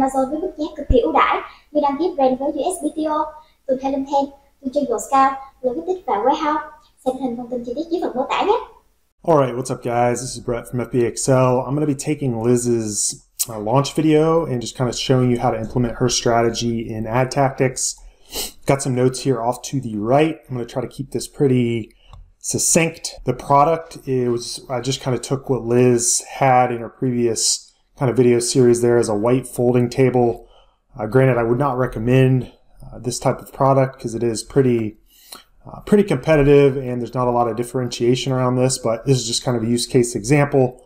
Amazon với mức giá cực kỳ ưu đãi như đăng ký brand với USBTO, từ Thailand Thêm, từ Junglr Scout, logistics và warehouse. Xem hình thông tin chi tiết dưới phần mô tả nhé. Alright, what's up guys? This is Brett from FBA Excel. I'm going to be taking Liz's launch video and just kind of showing you how to implement her strategy in ad tactics. Got some notes here off to the right. I'm going to try to keep this pretty succinct. The product is, I just kind of took what Liz had in her previous kind of video series there as a white folding table. Granted, I would not recommend this type of product because it is pretty competitive and there's not a lot of differentiation around this, but this is just kind of a use case example.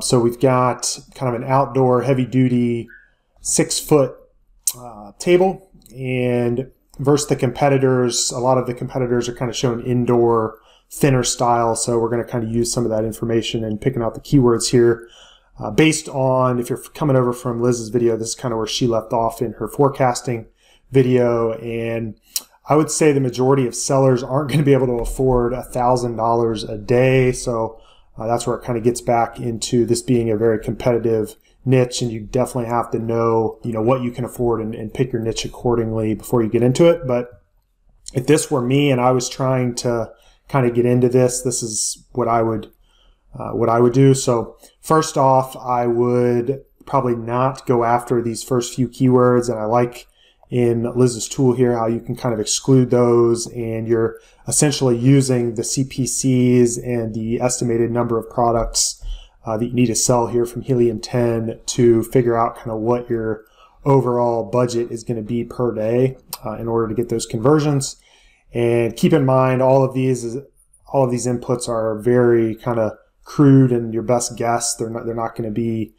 So we've got kind of an outdoor heavy duty 6-foot table, and versus the competitors, a lot of the competitors are kind of showing indoor thinner style. So we're going to kind of use some of that information and picking out the keywords here based on, if you're coming over from Liz's video, this is kind of where she left off in her forecasting video. And I would say the majority of sellers aren't going to be able to afford $1,000 a day. So that's where it kind of gets back into this being a very competitive niche, and you definitely have to know, what you can afford and pick your niche accordingly before you get into it. But if this were me and I was trying to kind of get into this, this is what I would do. So first off, I would probably not go after these first few keywords, and I like in Liz's tool here how you can kind of exclude those, and you're essentially using the CPCs and the estimated number of products that you need to sell here from Helium 10 to figure out kind of what your overall budget is going to be per day in order to get those conversions. And keep in mind, all of these inputs are very kind of crude and your best guess. They're not going to be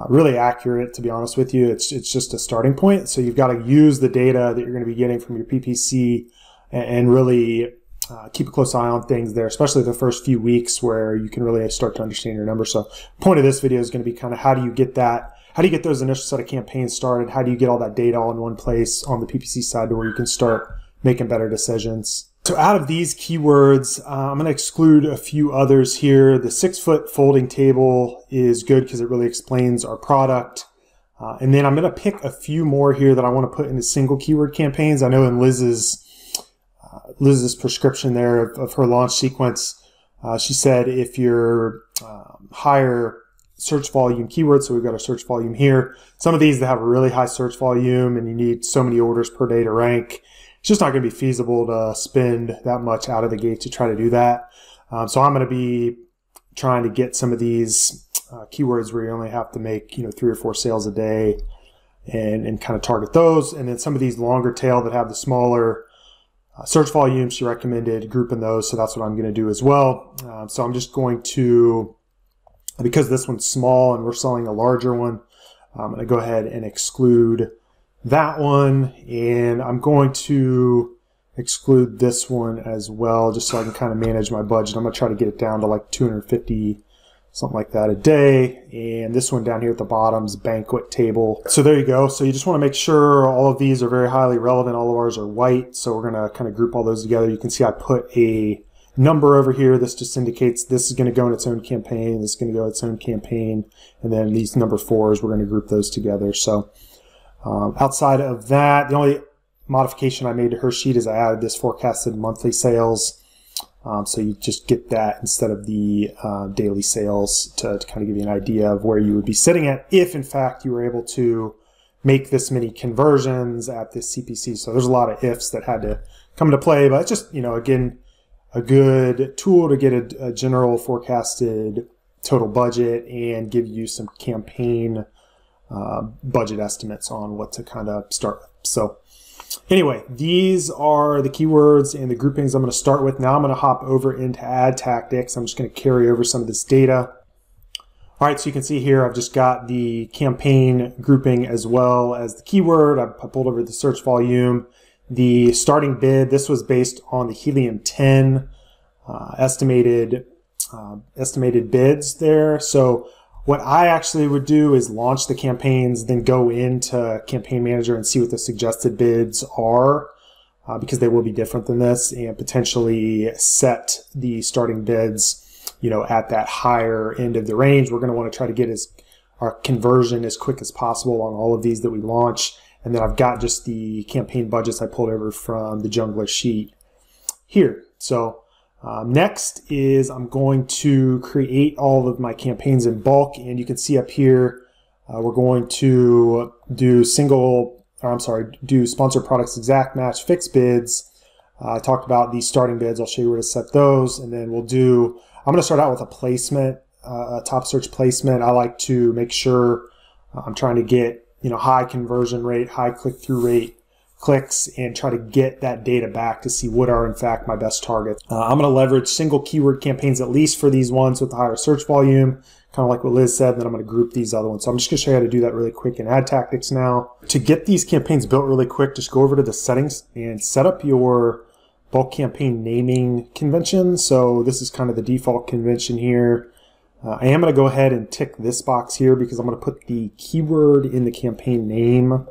really accurate, to be honest with you. It's just a starting point. So you've got to use the data that you're going to be getting from your PPC and really keep a close eye on things there, especially the first few weeks where you can really start to understand your numbers. So the point of this video is going to be kind of how do you get those initial set of campaigns started? How do you get all that data all in one place on the PPC side to where you can start making better decisions? So out of these keywords, I'm going to exclude a few others here. The 6-foot folding table is good because it really explains our product. And then I'm going to pick a few more here that I want to put into single keyword campaigns. I know in Liz's prescription there of her launch sequence, she said if you're higher search volume keywords, so we've got a search volume here. Some of these that have a really high search volume and you need so many orders per day to rank, it's just not going to be feasible to spend that much out of the gate to try to do that. So I'm going to be trying to get some of these keywords where you only have to make 3 or 4 sales a day and kind of target those. And then some of these longer tail that have the smaller search volume, she recommended grouping those. So that's what I'm going to do as well. So I'm just going to, because this one's small and we're selling a larger one, I'm going to go ahead and exclude that one, and I'm going to exclude this one as well, just so I can kind of manage my budget. I'm going to try to get it down to like 250, something like that a day. And this one down here at the bottom's banquet table. So there you go. So you just want to make sure all of these are very highly relevant. All of ours are white, so we're going to kind of group all those together. You can see I put a number over here. This just indicates this is going to go in its own campaign, this is going to go in its own campaign, and then these number 4s, we're going to group those together. So outside of that, the only modification I made to her sheet is I added this forecasted monthly sales. So you just get that instead of the daily sales to kind of give you an idea of where you would be sitting at if, in fact, you were able to make this many conversions at this CPC. So there's a lot of ifs that had to come into play, but it's just, again, a good tool to get a general forecasted total budget and give you some campaign budget estimates on what to kind of start with. So anyway, these are the keywords and the groupings I'm going to start with. Now I'm going to hop over into ad tactics. I'm just going to carry over some of this data. All right, so you can see here I've just got the campaign grouping as well as the keyword. I pulled over the search volume. The starting bid, this was based on the Helium 10 estimated bids there. So what I actually would do is launch the campaigns, then go into Campaign Manager and see what the suggested bids are, because they will be different than this, and potentially set the starting bids, at that higher end of the range. We're going to want to try to get as our conversion as quick as possible on all of these that we launch. And then I've got just the campaign budgets I pulled over from the Junglr sheet here. So next is I'm going to create all of my campaigns in bulk, and you can see up here we're going to do do sponsored products exact match fixed bids. I talked about these starting bids. I'll show you where to set those, and then I'm going to start out with a placement, a top search placement. I like to make sure I'm trying to get high conversion rate, high click-through rate clicks, and try to get that data back to see what are in fact my best targets. I'm going to leverage single keyword campaigns at least for these ones with the higher search volume, kind of like what Liz said, and then I'm going to group these other ones. So I'm just going to show you how to do that really quick in ad tactics now. To get these campaigns built really quick, just go over to the settings and set up your bulk campaign naming convention. So this is kind of the default convention here. I am going to go ahead and tick this box here because I'm going to put the keyword in the campaign name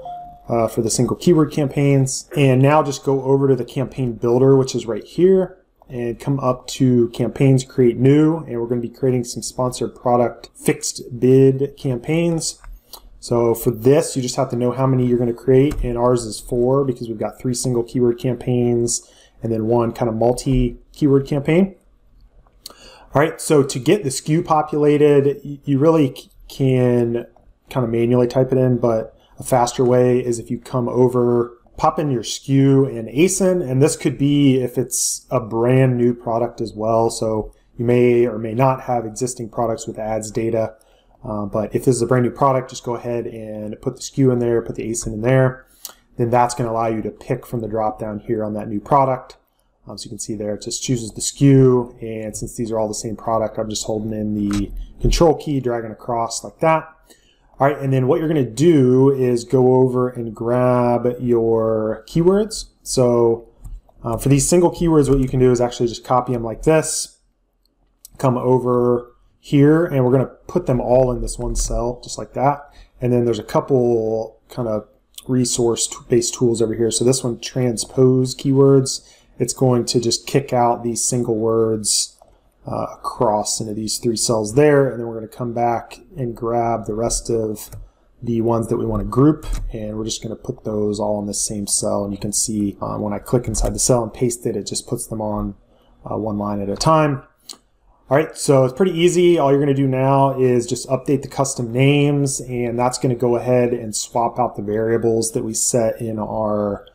for the single keyword campaigns. And now just go over to the campaign builder, which is right here, and come up to campaigns, create new, and we're going to be creating some sponsored product fixed bid campaigns. So for this, you just have to know how many you're going to create, and ours is 4 because we've got 3 single keyword campaigns and then 1 kind of multi-keyword campaign. All right, so to get the SKU populated, you really can kind of manually type it in, but a faster way is if you come over, pop in your SKU and ASIN, and this could be if it's a brand new product as well. So you may or may not have existing products with ads data, but if this is a brand new product, just go ahead and put the SKU in there, put the ASIN in there. Then that's going to allow you to pick from the drop down here on that new product. So you can see there, it just chooses the SKU, and since these are all the same product, I'm just holding in the control key, dragging across like that. All right, and then what you're going to do is go over and grab your keywords. So for these single keywords, what you can do is actually just copy them like this, come over here, and we're going to put them all in this one cell, just like that. And then there's a couple kind of resource-based tools over here. So this one, transpose keywords, it's going to just kick out these single words across into these 3 cells there, and then we're going to come back and grab the rest of the ones that we want to group, and we're just going to put those all in the same cell. And you can see when I click inside the cell and paste it, it just puts them on one line at a time. All right, so it's pretty easy. All you're going to do now is just update the custom names, and that's going to go ahead and swap out the variables that we set in our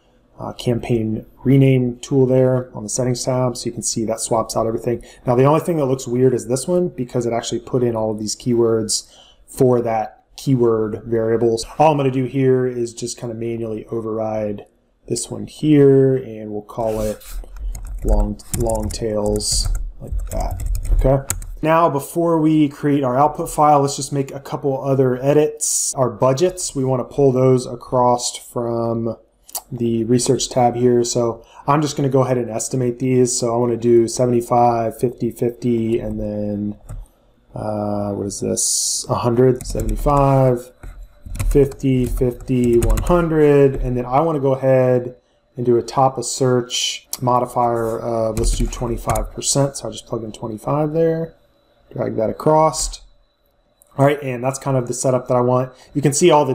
campaign rename tool there on the settings tab. So you can see that swaps out everything. Now the only thing that looks weird is this one, because it actually put in all of these keywords for that keyword variables. All I'm going to do here is just kind of manually override this one here, and we'll call it long tails like that. Okay. Now, before we create our output file, let's just make a couple other edits. Our budgets, we want to pull those across from the research tab here. So I'm just going to go ahead and estimate these. So I want to do 75, 50, 50, and then what is this? 100, 75, 50, 50, 100. And then I want to go ahead and do a top of search modifier of, let's do 25%. So I just plug in 25 there, drag that across. All right, and that's kind of the setup that I want. You can see all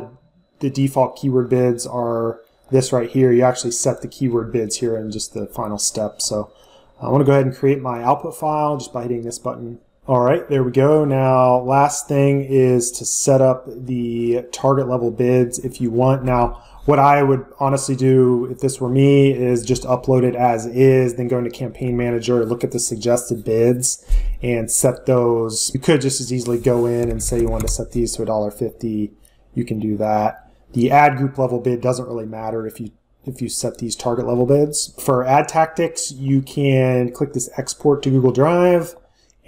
the default keyword bids are this right here. You actually set the keyword bids here in just the final step. So I want to go ahead and create my output file just by hitting this button. All right, there we go. Now, last thing is to set up the target level bids if you want. Now, what I would honestly do if this were me is just upload it as is, then go into Campaign Manager, look at the suggested bids, and set those. You could just as easily go in and say you want to set these to $1.50. You can do that. The ad group level bid doesn't really matter if you set these target level bids. For ad tactics, you can click this export to Google Drive,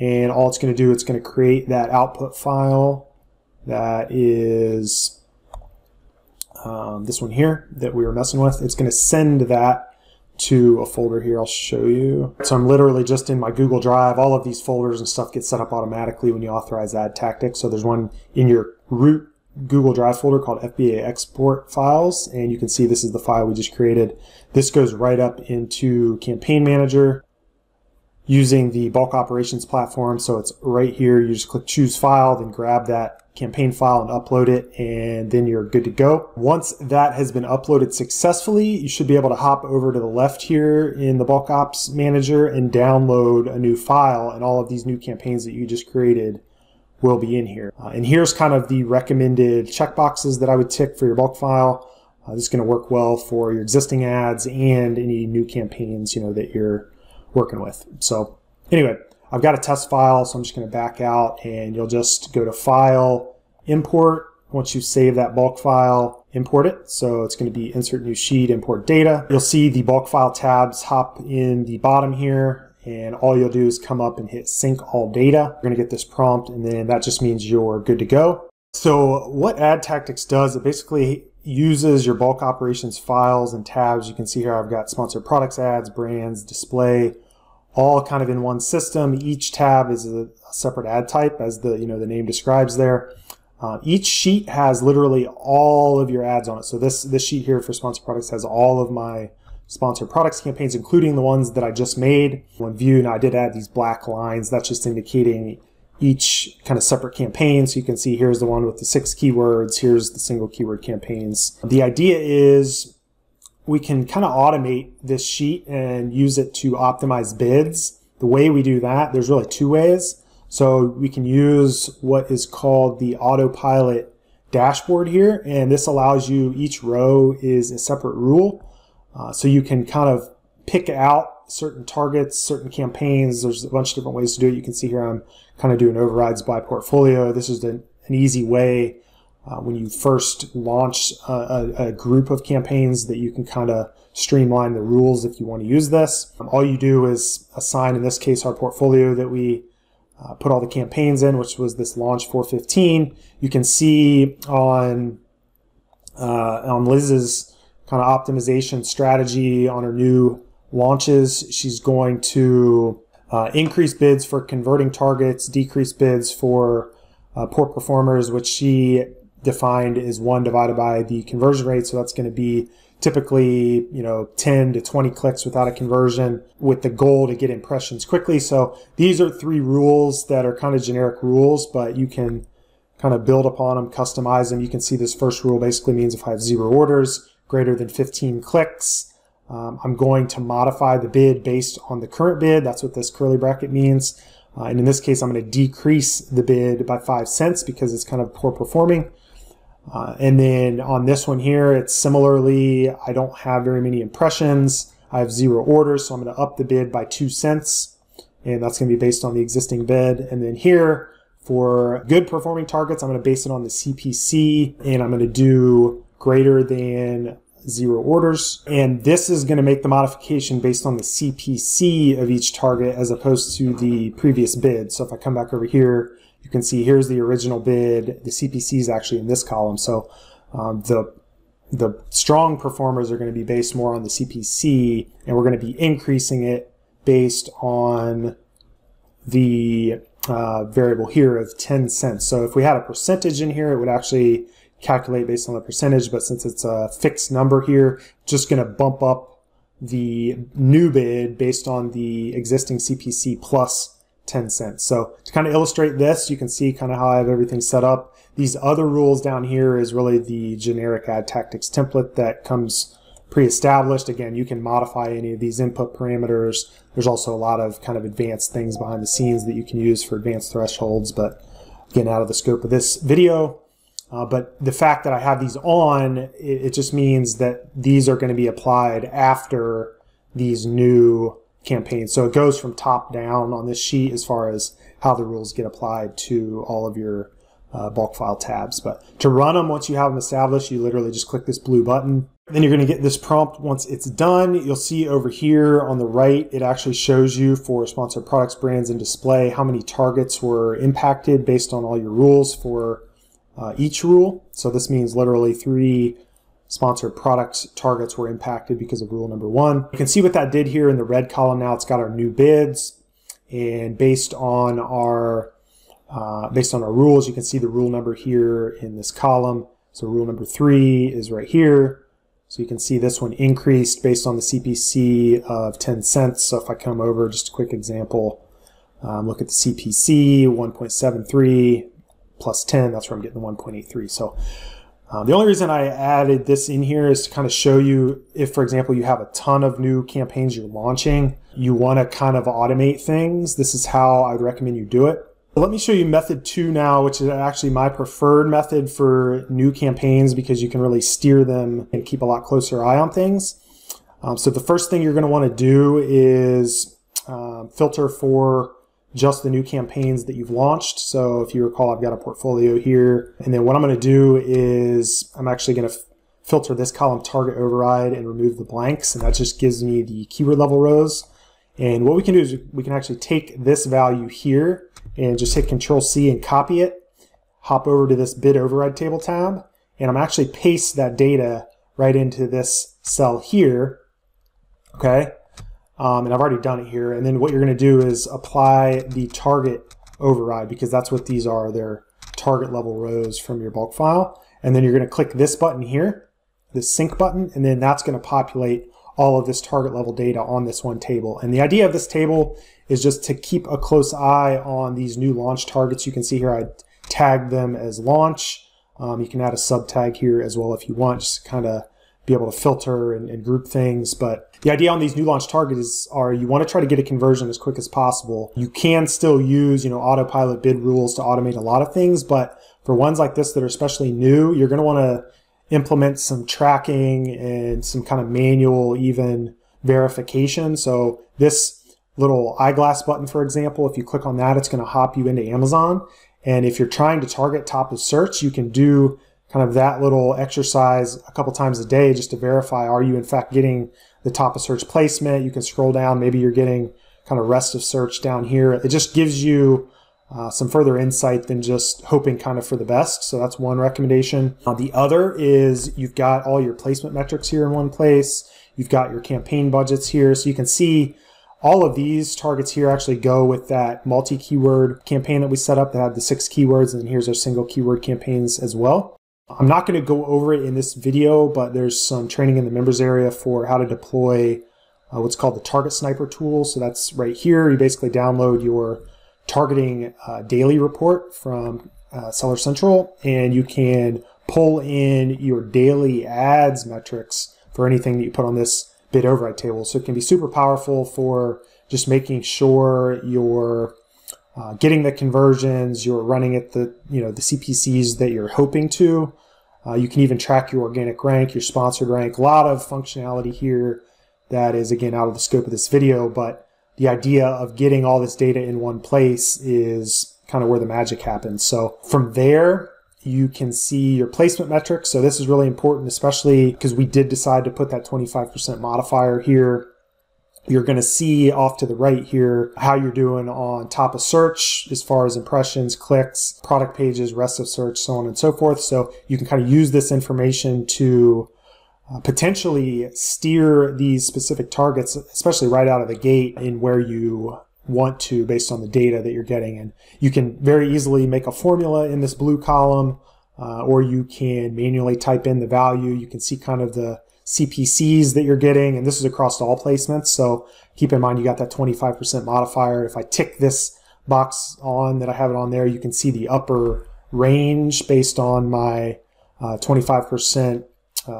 and all it's going to do, it's going to create that output file that is this one here that we were messing with. It's going to send that to a folder here. I'll show you. So I'm literally just in my Google Drive. All of these folders and stuff get set up automatically when you authorize ad tactics. So there's one in your root Google Drive folder called FBA Export Files, and you can see this is the file we just created. This goes right up into Campaign Manager using the bulk operations platform. So it's right here. You just click choose file, then grab that campaign file and upload it, and then you're good to go. Once that has been uploaded successfully, you should be able to hop over to the left here in the Bulk Ops Manager and download a new file, and all of these new campaigns that you just created will be in here. And here's kind of the recommended checkboxes that I would tick for your bulk file. This is going to work well for your existing ads and any new campaigns, you know, that you're working with. So anyway, I've got a test file, so I'm just going to back out, and you'll just go to File, Import. Once you save that bulk file, import it. So it's going to be Insert New Sheet, Import Data. You'll see the bulk file tabs hop in the bottom here, and all you'll do is come up and hit Sync All Data. You're going to get this prompt, and then that just means you're good to go. So what Ad Tactics does, it basically uses your bulk operations files and tabs. You can see here I've got sponsored products, ads, brands, display, all kind of in one system. Each tab is a separate ad type, as the name describes there. Each sheet has literally all of your ads on it. So this sheet here for sponsored products has all of my sponsored products campaigns, including the ones that I just made. When view, now I did add these black lines. That's just indicating each kind of separate campaign. So you can see here's the one with the 6 keywords. Here's the single keyword campaigns. The idea is we can kind of automate this sheet and use it to optimize bids. The way we do that, there's really 2 ways. So we can use what is called the autopilot dashboard here, and this allows you, each row is a separate rule. So you can kind of pick out certain targets, certain campaigns. There's a bunch of different ways to do it. You can see here I'm kind of doing overrides by portfolio. This is an easy way when you first launch a group of campaigns that you can kind of streamline the rules if you want to use this. All you do is assign, in this case, our portfolio that we put all the campaigns in, which was this launch 415. You can see on Liz's kind of optimization strategy on her new launches, she's going to increase bids for converting targets, decrease bids for poor performers, which she defined as 1 divided by the conversion rate. So that's going to be typically, 10 to 20 clicks without a conversion, with the goal to get impressions quickly. So these are 3 rules that are kind of generic rules, but you can kind of build upon them, customize them. You can see this first rule basically means if I have 0 orders, greater than 15 clicks, I'm going to modify the bid based on the current bid. That's what this curly bracket means. And in this case, I'm going to decrease the bid by 5 cents because it's kind of poor performing. And then on this one here, it's similarly, I don't have very many impressions. I have 0 orders, so I'm going to up the bid by 2 cents. And that's going to be based on the existing bid. And then here, for good performing targets, I'm going to base it on the CPC, and I'm going to do greater than 0 orders. And this is going to make the modification based on the CPC of each target as opposed to the previous bid. So if I come back over here, you can see here's the original bid. The CPC is actually in this column. So the strong performers are going to be based more on the CPC, and we're going to be increasing it based on the variable here of 10 cents. So if we had a percentage in here, it would actually calculate based on the percentage, but since it's a fixed number here, just going to bump up the new bid based on the existing CPC plus 10 cents. So to kind of illustrate this, you can see kind of how I have everything set up. These other rules down here is really the generic ad tactics template that comes pre-established. Again, you can modify any of these input parameters. There's also a lot of kind of advanced things behind the scenes that you can use for advanced thresholds, but again, out of the scope of this video. But the fact that I have these on, it just means that these are going to be applied after these new campaigns. So it goes from top down on this sheet as far as how the rules get applied to all of your bulk file tabs. But to run them, once you have them established, you literally just click this blue button. Then you're going to get this prompt. Once it's done, you'll see over here on the right, it actually shows you for sponsored products, brands, and display how many targets were impacted based on all your rules for each rule. So this means literally 3 sponsored products targets were impacted because of rule number 1. You can see what that did here in the red column. Now it's got our new bids, and based on our rules, you can see the rule number here in this column. So rule number 3 is right here. So you can see this one increased based on the CPC of 10 cents. So if I come over, just a quick example, look at the CPC, 1.73, plus 10, that's where I'm getting the 1.83. So the only reason I added this in here is to kind of show you if, for example, you have a ton of new campaigns you're launching, you want to kind of automate things. This is how I would recommend you do it. Let me show you method 2 now, which is actually my preferred method for new campaigns because you can really steer them and keep a lot closer eye on things. So the first thing you're going to want to do is filter for just the new campaigns that you've launched. So if you recall, I've got a portfolio here. And then what I'm going to do is I'm actually going to filter this column target override and remove the blanks. And that just gives me the keyword level rows. And what we can do is we can actually take this value here and just hit Control-C and copy it, hop over to this bid override table tab, and I'm actually paste that data right into this cell here. Okay. And I've already done it here. And then what you're going to do is apply the target override because that's what these are. They're target level rows from your bulk file. And then you're going to click this button here, this sync button, and then that's going to populate all of this target level data on this one table. And the idea of this table is just to keep a close eye on these new launch targets. You can see here I tagged them as launch. You can add a sub tag here as well if you want, just to kind of be able to filter and group things. But the idea on these new launch targets are you want to try to get a conversion as quick as possible. You can still use, autopilot bid rules to automate a lot of things, but for ones like this that are especially new, you're going to want to implement some tracking and some kind of manual even verification. So this little eyeglass button, for example, if you click on that, it's going to hop you into Amazon. And if you're trying to target top of search, you can do kind of that little exercise a couple times a day just to verify, are you in fact getting the top of search placement? You can scroll down, maybe you're getting kind of rest of search down here. It just gives you some further insight than just hoping kind of for the best. So that's one recommendation. The other is you've got all your placement metrics here in one place. You've got your campaign budgets here. So you can see all of these targets here actually go with that multi-keyword campaign that we set up that had the 6 keywords. And here's our single keyword campaigns as well. I'm not going to go over it in this video, but there's some training in the members area for how to deploy what's called the Target Sniper tool. So that's right here. You basically download your targeting daily report from Seller Central, and you can pull in your daily ads metrics for anything that you put on this bid override table. So it can be super powerful for just making sure you're getting the conversions, you're running at the the CPCs that you're hoping to. You can even track your organic rank, your sponsored rank. A lot of functionality here that is, again, out of the scope of this video, but the idea of getting all this data in one place is kind of where the magic happens. So from there, you can see your placement metrics. So this is really important, especially because we did decide to put that 25% modifier here. You're going to see off to the right here how you're doing on top of search as far as impressions, clicks, product pages, rest of search, so on and so forth. So you can kind of use this information to potentially steer these specific targets, especially right out of the gate in where you want to based on the data that you're getting. And you can very easily make a formula in this blue column, or you can manually type in the value. You can see kind of the CPCs that you're getting, and this is across all placements. So keep in mind you got that 25% modifier. If I tick this box on that I have it on there, you can see the upper range based on my 25%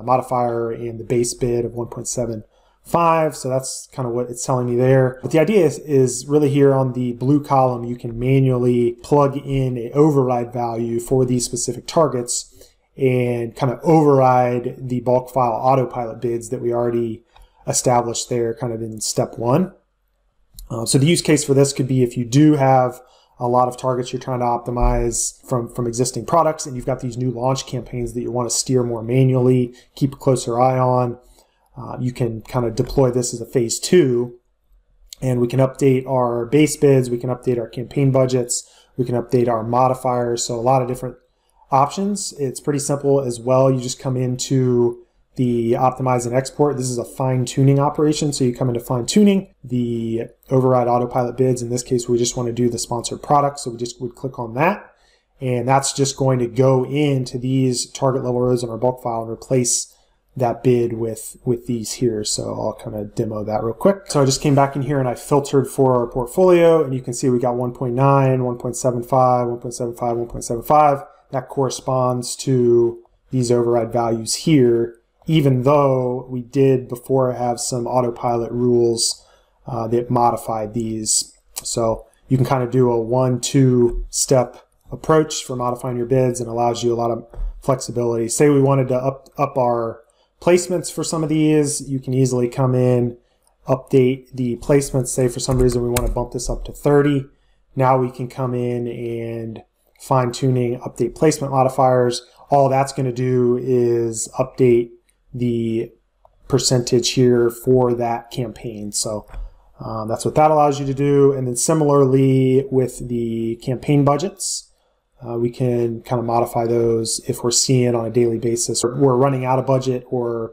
modifier and the base bid of 1.75. So that's kind of what it's telling me there. But the idea is really here on the blue column, you can manually plug in an override value for these specific targets and kind of override the bulk file autopilot bids that we already established there kind of in step 1. So the use case for this could be if you do have a lot of targets you're trying to optimize from existing products and you've got these new launch campaigns that you want to steer more manually, keep a closer eye on, you can kind of deploy this as a phase 2, and we can update our base bids, we can update our campaign budgets, we can update our modifiers, so a lot of different options. It's pretty simple as well. You just come into the optimize and export. This is a fine-tuning operation. So you come into fine-tuning, the override autopilot bids. In this case, we just want to do the sponsored product. So we just would click on that. And that's just going to go into these target level rows in our bulk file and replace that bid with these here. So I'll kind of demo that real quick. So I just came back in here and I filtered for our portfolio, and you can see we got 1.9, 1.75, 1.75, 1.75. That corresponds to these override values here, even though we did before have some autopilot rules that modified these. So you can kind of do a 1-2 step approach for modifying your bids, and allows you a lot of flexibility. Say we wanted to up our placements for some of these, you can easily come in, update the placements. Say for some reason we want to bump this up to 30. Now we can come in and fine-tuning, update placement modifiers. All that's going to do is update the percentage here for that campaign. So that's what that allows you to do. And then similarly with the campaign budgets, we can kind of modify those if we're seeing on a daily basis or we're running out of budget, or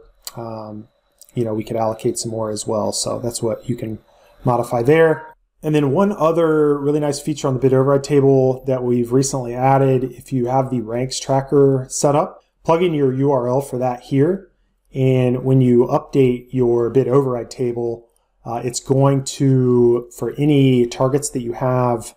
we could allocate some more as well. So that's what you can modify there. And then one other really nice feature on the bid override table that we've recently added, if you have the ranks tracker set up, plug in your URL for that here. And when you update your bid override table, it's going to, for any targets that you have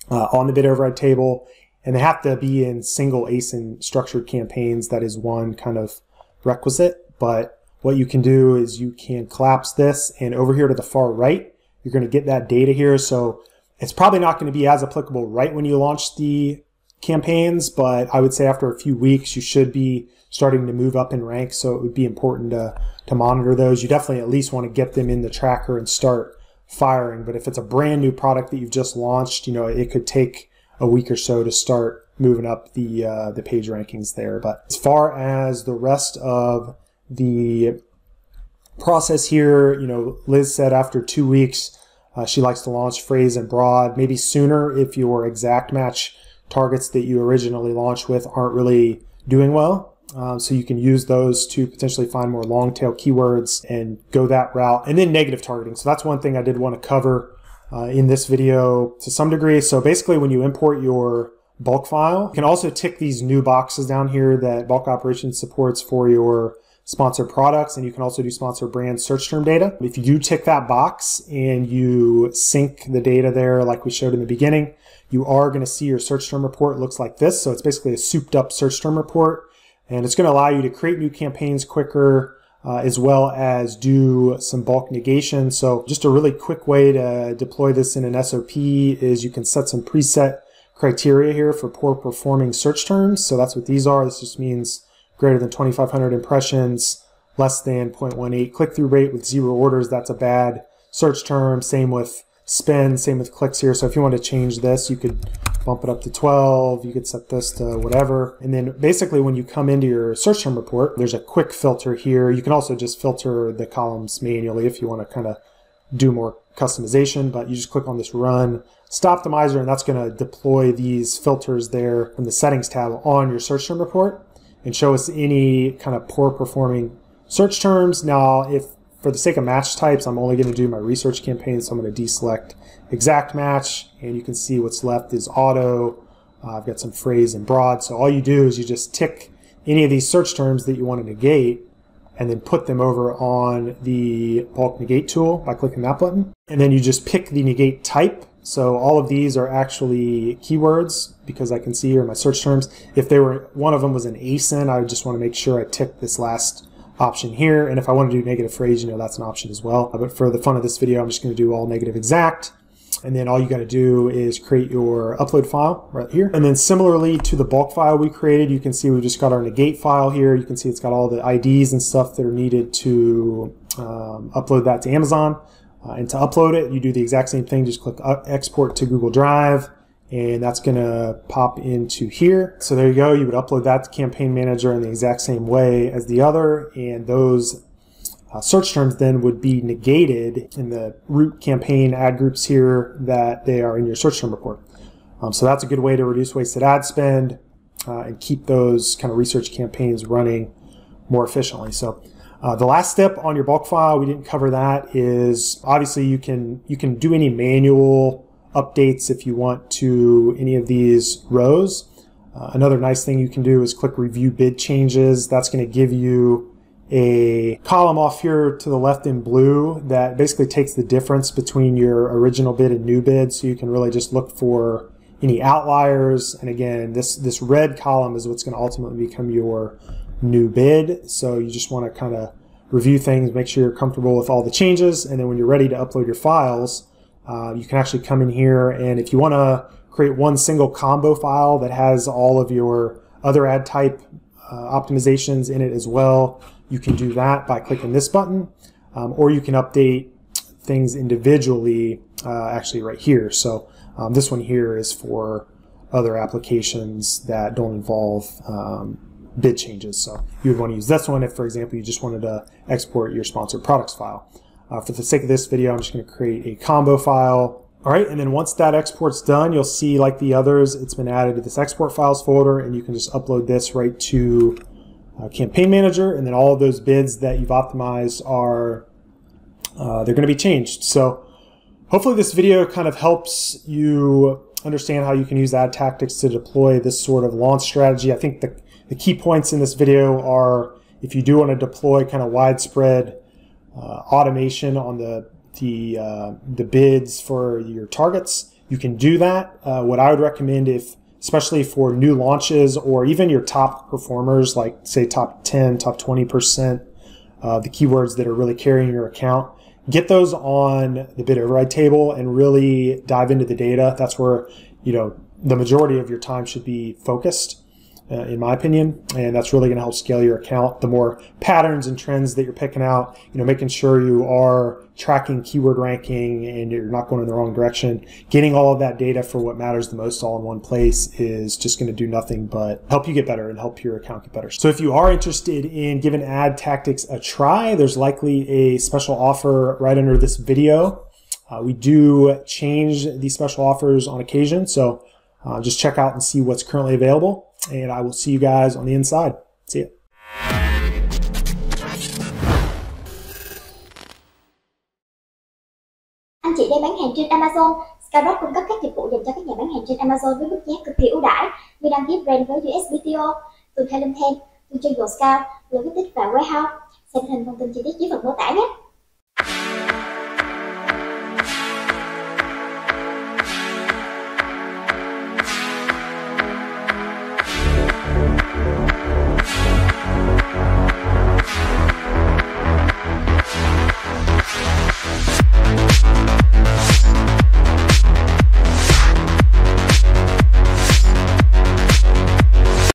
on the bid override table, and they have to be in single ASIN structured campaigns. That is one kind of requisite. But what you can do is you can collapse this, and over here to the far right, you're going to get that data here. So it's probably not going to be as applicable right when you launch the campaigns, but I would say after a few weeks, you should be starting to move up in rank. So it would be important to monitor those. You definitely at least want to get them in the tracker and start firing. But if it's a brand new product that you've just launched, it could take a week or so to start moving up the page rankings there. But as far as the rest of the process here, Liz said after 2 weeks, she likes to launch phrase and broad, maybe sooner if your exact match targets that you originally launched with aren't really doing well. So you can use those to potentially find more long tail keywords and go that route. And then negative targeting. So that's one thing I did want to cover in this video to some degree. So basically when you import your bulk file, you can also tick these new boxes down here that bulk operations supports for your sponsored products, and you can also do sponsored brand search term data. If you do tick that box and you sync the data there like we showed in the beginning, you are going to see your search term report looks like this. So it's basically a souped up search term report, and it's going to allow you to create new campaigns quicker, as well as do some bulk negation. So just a really quick way to deploy this in an SOP is you can set some preset criteria here for poor performing search terms. So that's what these are. This just means greater than 2,500 impressions, less than 0.18 click-through rate with 0 orders. That's a bad search term. Same with spend, same with clicks here. So if you want to change this, you could bump it up to 12. You could set this to whatever. And then basically when you come into your search term report, there's a quick filter here. You can also just filter the columns manually if you want to kind of do more customization, but you just click on this run Stoptimizer, and that's going to deploy these filters there from the settings tab on your search term report and show us any kind of poor performing search terms. Now, if for the sake of match types, I'm only going to do my research campaign, so I'm going to deselect exact match, and you can see what's left is auto. I've got some phrase and broad. So all you do is you just tick any of these search terms that you want to negate and then put them over on the bulk negate tool by clicking that button. And then you just pick the negate type. So all of these are actually keywords because I can see here in my search terms. If they were, one of them was an ASIN, I would just want to make sure I tick this last option here. And if I want to do negative phrase, that's an option as well. But for the fun of this video, I'm just going to do all negative exact. And then all you got to do is create your upload file right here. And then similarly to the bulk file we created, you can see we just got our negate file here. You can see it's got all the IDs and stuff that are needed to upload that to Amazon. And to upload it, you do the exact same thing. Just click export to Google Drive, and that's going to pop into here. So there you go. You would upload that to Campaign Manager in the exact same way as the other, and those search terms then would be negated in the root campaign ad groups here that they are in your search term report. So that's a good way to reduce wasted ad spend and keep those kind of research campaigns running more efficiently. So the last step on your bulk file, we didn't cover that, is obviously you can do any manual updates if you want to any of these rows. Another nice thing you can do is click review bid changes. That's going to give you a column off here to the left in blue that basically takes the difference between your original bid and new bid, so you can really just look for any outliers. And again, this red column is what's going to ultimately become your new bid. So you just want to kind of review things, make sure you're comfortable with all the changes, and then when you're ready to upload your files, you can actually come in here, and if you want to create one single combo file that has all of your other ad type optimizations in it as well, you can do that by clicking this button, or you can update things individually actually right here. So this one here is for other applications that don't involve bid changes. So you would want to use this one if, for example, you just wanted to export your sponsored products file. For the sake of this video, I'm just going to create a combo file. All right, and then once that export's done, you'll see, like the others, it's been added to this export files folder, and you can just upload this right to Campaign Manager, and then all of those bids that you've optimized are, they're going to be changed. So hopefully this video kind of helps you understand how you can use ad tactics to deploy this sort of launch strategy. I think the key points in this video are, if you do want to deploy kind of widespread automation on the bids for your targets, you can do that. What I would recommend, especially for new launches or even your top performers, like say top 10, top 20%, the keywords that are really carrying your account, get those on the bid override table and really dive into the data. That's where, the majority of your time should be focused, in my opinion, and that's really going to help scale your account. The more patterns and trends that you're picking out, making sure you are tracking keyword ranking and you're not going in the wrong direction, getting all of that data for what matters the most all in one place is just going to do nothing but help you get better and help your account get better. So if you are interested in giving ad tactics a try, there's likely a special offer right under this video. We do change these special offers on occasion, so just check out and see what's currently available, and I will see you guys on the inside. See ya. Anh chị đang bán hàng trên Amazon. Skyrock cung cấp các dịch vụ dành cho các nhà bán hàng trên Amazon với mức giá cực kỳ ưu đãi như đăng ký brand với USBTO, từ Thailand, từ chơi Scout, rồi tích và warehouse. Xem hình thông tin chi tiết dưới phần mô tả nhé.